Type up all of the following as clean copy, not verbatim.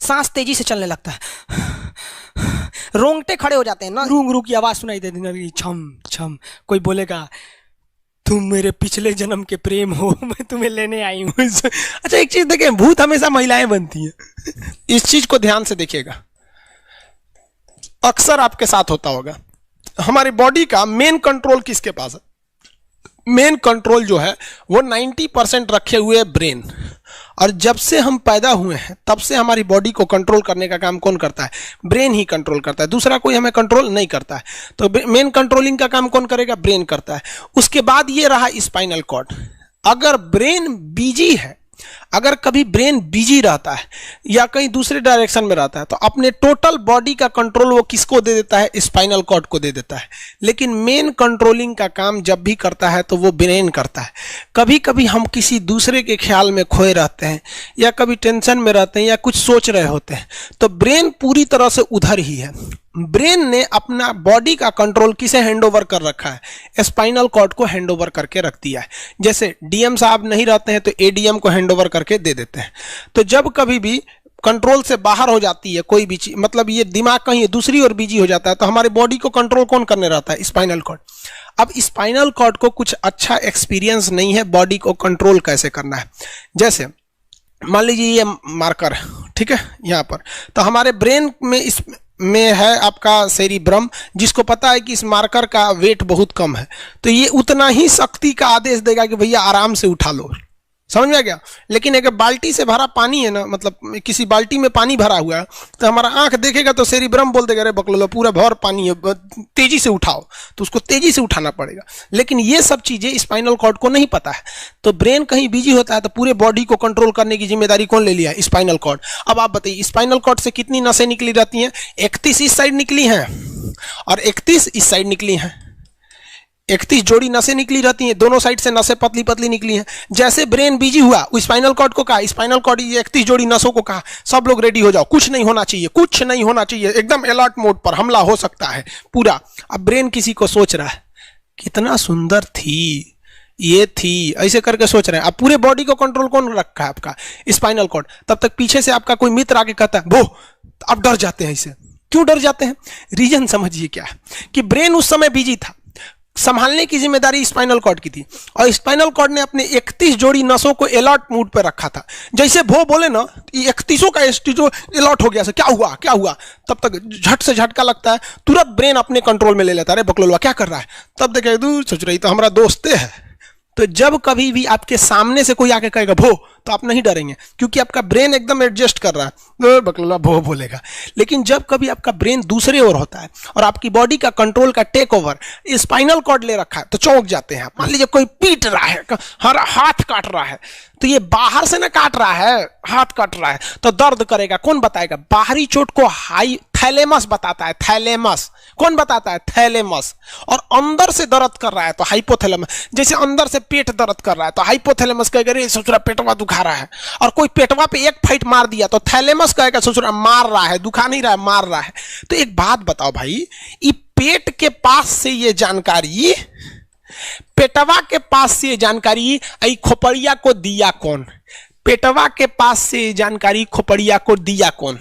सांस तेजी से चलने लगता है, रोंगटे खड़े हो जाते हैं ना, रू रू की आवाज सुनाई देती है, छम छम। कोई बोलेगा तुम मेरे पिछले जन्म के प्रेम हो, मैं तुम्हें लेने आई हूँ। अच्छा एक चीज देखें, भूत हमेशा महिलाएं बनती हैं। इस चीज को ध्यान से देखिएगा, अक्सर आपके साथ होता होगा। हमारी बॉडी का मेन कंट्रोल किसके पास है? मेन कंट्रोल जो है वो 90% रखे हुए ब्रेन। और जब से हम पैदा हुए हैं तब से हमारी बॉडी को कंट्रोल करने का काम कौन करता है? ब्रेन ही कंट्रोल करता है, दूसरा कोई हमें कंट्रोल नहीं करता है। तो मेन कंट्रोलिंग का काम कौन करेगा? ब्रेन करता है। उसके बाद ये रहा स्पाइनल कॉर्ड। अगर ब्रेन बिजी है, अगर कभी ब्रेन बिजी रहता है या कहीं दूसरे डायरेक्शन में रहता है, तो अपने टोटल बॉडी का कंट्रोल वो किसको दे देता है? स्पाइनल कॉर्ड को दे देता है। लेकिन मेन कंट्रोलिंग का काम जब भी करता है तो वो ब्रेन करता है। कभी कभी हम किसी दूसरे के ख्याल में खोए रहते हैं या कभी टेंशन में रहते हैं या कुछ सोच रहे होते हैं, तो ब्रेन पूरी तरह से उधर ही है। ब्रेन ने अपना बॉडी का कंट्रोल किसे हैंडओवर कर रखा है? स्पाइनल कॉर्ड को हैंडओवर करके रख दिया है। जैसे डीएम साहब नहीं रहते हैं तो एडीएम को हैंडओवर करके दे देते हैं। तो जब कभी भी कंट्रोल से बाहर हो जाती है कोई भी चीज, मतलब ये दिमाग कहीं दूसरी ओर बिजी हो जाता है, तो हमारे बॉडी को कंट्रोल कौन करने रहता है? Spinal cord. अब स्पाइनल कॉर्ड को कुछ अच्छा एक्सपीरियंस नहीं है बॉडी को कंट्रोल कैसे करना है। जैसे मान लीजिए ये मार्कर है, ठीक है, यहाँ पर, तो हमारे ब्रेन में इस में है आपका सेरिब्रम, जिसको पता है कि इस मार्कर का वेट बहुत कम है, तो ये उतना ही शक्ति का आदेश देगा कि भैया आराम से उठा लो। समझ में आ गया? लेकिन अगर बाल्टी से भरा पानी है ना, मतलब किसी बाल्टी में पानी भरा हुआ है, तो हमारा आंख देखेगा तो सेरिब्रम बोल देगा अरे बकलो पूरा भर पानी है, तेजी से उठाओ, तो उसको तेजी से उठाना पड़ेगा। लेकिन ये सब चीजें स्पाइनल कॉर्ड को नहीं पता है, तो ब्रेन कहीं बिजी होता है तो पूरे बॉडी को कंट्रोल करने की जिम्मेदारी कौन ले लिया है? Spinal cord. अब आप बताइए स्पाइनल कॉर्ड से कितनी नसें निकली रहती हैं? 31 इस साइड निकली हैं और 31 इस साइड निकली हैं। 31 जोड़ी नसें निकली रहती हैं, दोनों साइड से नसें पतली पतली निकली हैं। जैसे ब्रेन बिजी हुआ, स्पाइनल कॉर्ड को कहा, स्पाइनल कॉर्ड ये 31 जोड़ी नसों को कहा सब लोग रेडी हो जाओ, कुछ नहीं होना चाहिए, कुछ नहीं होना चाहिए, एकदम अलर्ट मोड पर, हमला हो सकता है पूरा। अब ब्रेन किसी को सोच रहा है कितना सुंदर थी ये थी, ऐसे करके सोच रहे हैं। अब पूरे बॉडी को कंट्रोल कौन रखा है? आपका स्पाइनल कॉर्ड। तब तक पीछे से आपका कोई मित्र आके कहता है वो, आप डर जाते हैं। इसे क्यों डर जाते हैं? रीजन समझिए क्या है कि ब्रेन उस समय बिजी था, संभालने की जिम्मेदारी स्पाइनल कॉर्ड की थी, और स्पाइनल कॉर्ड ने अपने 31 जोड़ी नसों को अलर्ट मूड पर रखा था। जैसे वो बोले ना, 31 का जो अलर्ट हो गया, से क्या हुआ क्या हुआ, तब तक झट से झटका लगता है, तुरंत ब्रेन अपने कंट्रोल में ले लेता है, अरे बकलोलवा क्या कर रहा है। तब देखे दूर सोच रही तो हमारा दोस्त है। तो जब कभी भी आपके सामने से कोई आके कहेगा भो, तो आप नहीं डरेंगे, क्योंकि आपका ब्रेन एकदम एडजस्ट कर रहा है, बकलोला भो बोलेगा। लेकिन जब कभी आपका ब्रेन दूसरे ओर होता है और आपकी बॉडी का कंट्रोल का टेक ओवर स्पाइनल कॉर्ड ले रखा है, तो चौंक जाते हैं। मान लीजिए कोई पीट रहा है, हर हाथ काट रहा है, तो ये बाहर से ना काट रहा है, हाथ काट रहा है, तो दर्द करेगा। कौन बताएगा? बाहरी चोट को हाई थैलेमस बताता है। थैलेमस कौन बताता है? थैलेमस। और अंदर से दर्द कर रहा है तो हाइपोथैलेमस। जैसे अंदर से पेट दर्द कर रहा है तो हाइपोथैलेमस कहेगा रे सोच रहा पेटवा दुखा रहा है, और कोई पेटवा पे एक फाइट मार दिया तो थैलेमस कहेगा सोच रहा मार रहा है, दुखा नहीं रहा है, मार रहा है। तो एक बात बताओ भाई, ये पेट के पास से ये जानकारी, पेटवा के पास से ये जानकारी खोपड़िया को दिया कौन? पेटवा के पास से जानकारी खोपड़िया को दिया कौन?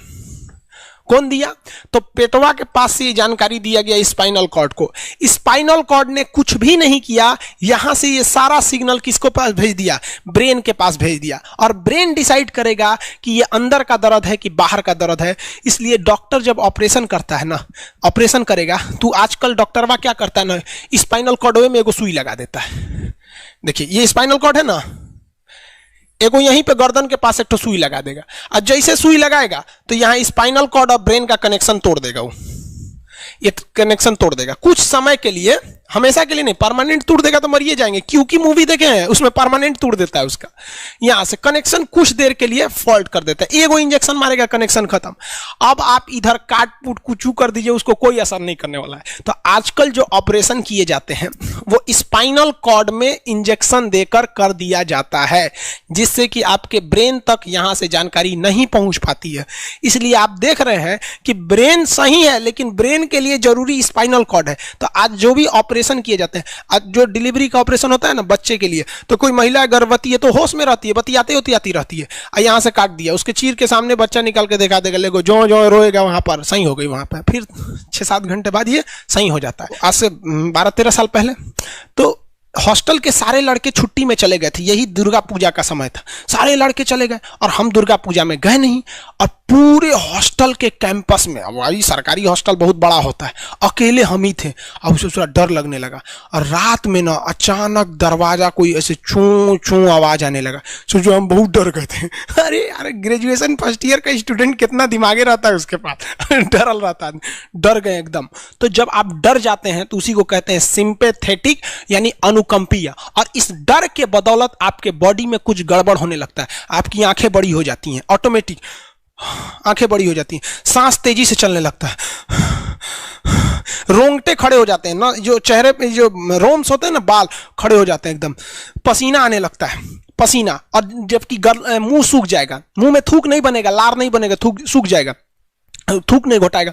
कौन दिया? तो पेटवा के पास से ये जानकारी दिया गया स्पाइनल कॉर्ड को। स्पाइनल कॉर्ड ने कुछ भी नहीं किया, यहां से ये सारा सिग्नल किसको पास भेज दिया? ब्रेन के पास भेज दिया। और ब्रेन डिसाइड करेगा कि ये अंदर का दर्द है कि बाहर का दर्द है। इसलिए डॉक्टर जब ऑपरेशन करता है ना, ऑपरेशन करेगा तो आजकल डॉक्टरवा क्या करता है ना, स्पाइनल कॉर्ड में एगो सुई लगा देता है। देखिए ये स्पाइनल कॉर्ड है ना, एगो यहीं पे गर्दन के पास एक तो सुई लगा देगा, और जैसे सुई लगाएगा तो यहां स्पाइनल कॉर्ड और ब्रेन का कनेक्शन तोड़ देगा। वो ये कनेक्शन तोड़ देगा कुछ समय के लिए, हमेशा के लिए नहीं, परमानेंट तोड़ देगा तो मरिए जाएंगे। क्योंकि मूवी देखे हैं उसमें परमानेंट तोड़ देता है उसका, यहां से कनेक्शन कुछ देर के लिए फॉल्ट कर देता है, एगो इंजेक्शन मारेगा कनेक्शन खत्म। अब आप इधर काट पुट कुचू कर दीजिए, उसको कोई असर नहीं करने वाला है। तो आजकल जो ऑपरेशन किए जाते हैं वो स्पाइनल कॉर्ड में इंजेक्शन देकर कर दिया जाता है, जिससे कि आपके ब्रेन तक यहां से जानकारी नहीं पहुंच पाती है। इसलिए आप देख रहे हैं कि ब्रेन सही है लेकिन ब्रेन के लिए जरूरी स्पाइनल कॉर्ड है। तो आज जो भी ऑपरेशन ऑपरेशन किए जाते हैं। आज जो डिलीवरी का ऑपरेशन होता है ना बच्चे के लिए, तो कोई महिला गर्भवती है तो होश में रहती है, बतियाते होती रहती है, यहाँ से काट दिया, उसके चीर के सामने बच्चा निकाल के दिखा देगा, लेगो जो जो रोएगा वहां पर सही हो गई, वहां पर फिर 6-7 घंटे बाद ये सही हो जाता है। आज से 12-13 साल पहले तो हॉस्टल के सारे लड़के छुट्टी में चले गए थे, यही दुर्गा पूजा का समय था, सारे लड़के चले गए और हम दुर्गा पूजा में गए नहीं, और पूरे हॉस्टल के कैंपस में, अब वही सरकारी हॉस्टल बहुत बड़ा होता है, अकेले हम ही थे। अब उसे थोड़ा डर लगने लगा और रात में ना अचानक दरवाजा कोई ऐसे चूं चूं आवाज आने लगा। सोचो हम बहुत डर गए थे। अरे यार ग्रेजुएशन फर्स्ट ईयर का स्टूडेंट कितना दिमागी रहता है उसके पास, डरल रहता है, डर गए एकदम। तो जब आप डर जाते हैं तो उसी को कहते हैं सिंपैथेटिक यानी अनुकंपीय, और इस डर के बदौलत आपके बॉडी में कुछ गड़बड़ होने लगता है, आपकी आंखें बड़ी हो जाती हैं, ऑटोमेटिक आंखें बड़ी हो जाती हैं, सांस तेजी से चलने लगता है, रोंगटे खड़े हो जाते हैं ना, जो चेहरे पे जो रोम्स होते हैं ना, बाल खड़े हो जाते हैं एकदम, पसीना आने लगता है, पसीना, और जबकि मुंह सूख जाएगा, मुंह में थूक नहीं बनेगा, लार नहीं बनेगा, थूक सूख जाएगा, थूक नहीं घोटाएगा।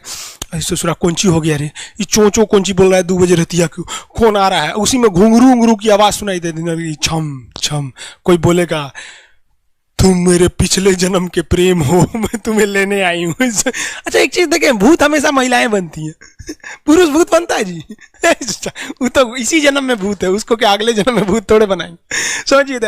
ससुरा कौन ची हो गया रे, ये चोंचो कौन ची बोल रहा है 2 बजे रहती है, कौन आ रहा है, उसी में घुंघरू घुंघरू की आवाज सुनाई दे दी, छम छम, कोई बोलेगा तुम मेरे पिछले जन्म के प्रेम हो, मैं तुम्हें लेने आई हूँ। अच्छा एक चीज देखें, भूत हमेशा महिलाएं बनती हैं, पुरुष भूत बनता है जी। वो तो इसी जन्म में भूत है, उसको क्या अगले जन्म में भूत थोड़े बनाएंगे, समझिए।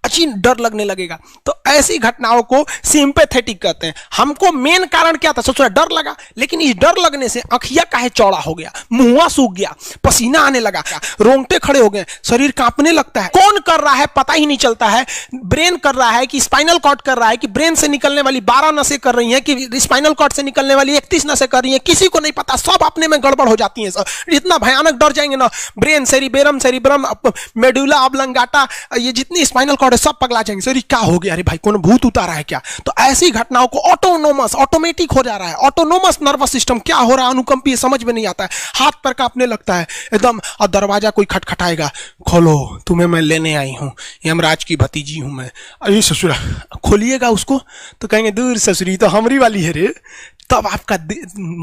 अच्छी डर लगने लगेगा, तो ऐसी घटनाओं को सिंपैथेटिक कहते हैं। हमको मेन कारण क्या था, सोचा डर लगा, लेकिन इस डर लगने से आंखिया काहे चौड़ा हो गया, मुंह सूख गया, पसीना आने लगा, रोंगटे खड़े हो गए, शरीर कांपने लगता है। कौन कर रहा है पता ही नहीं चलता है, ब्रेन कर रहा है कि स्पाइनल कॉर्ड कर रहा है, कि ब्रेन से निकलने वाली 12 नसें कर रही हैं, कि स्पाइनल कॉर्ड से निकलने वाली 31 नसें कर रही हैं, किसी को नहीं पता, सब अपने में गड़बड़ हो जाती हैं। इतना भयानक डर जाएंगे ना, ब्रेन, सेरिब्रम, मेडुला ऑब्लंगाटा, ये जितनी स्पाइनल कॉर्ड है सब पगला जाएंगे। सर क्या हो गया, अरे भाई कौन भूत उतारा है क्या। तो ऐसी घटनाओं को ऑटोमेटिक हो जा रहा है, ऑटोनोमस नर्वस सिस्टम, क्या हो रहा है अनुकंपीय समझ में नहीं आता है, हाथ पर कांपने लगता है एकदम, और दरवाजा कोई खटखटाएगा, खोलो तुम्हें मैं लेने आई हूं, यमराज की भतीजी हूं मैं। अरे ससुरा खोलिएगा उसको तो कहेंगे दूर ससुरी तो हमरी वाली है रे, तब आपका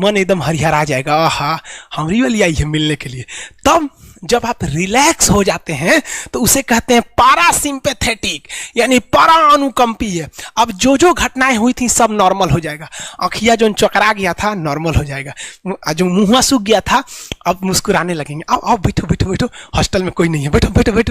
मन एकदम हरिहर आ जाएगा, आहा हमरी वाली आई है मिलने के लिए। तब जब आप रिलैक्स हो जाते हैं तो उसे कहते हैं पारासिम्पैथेटिक यानी परा अनुकंपीय। अब जो जो घटनाएं हुई थी सब नॉर्मल हो जाएगा, आँखिया जो चकरा गया था नॉर्मल हो जाएगा, जो मुंह सूख गया था अब मुस्कुराने लगेंगे, अब बैठो बैठो बैठो, हॉस्टल में कोई नहीं है, बैठो बैठो बैठो।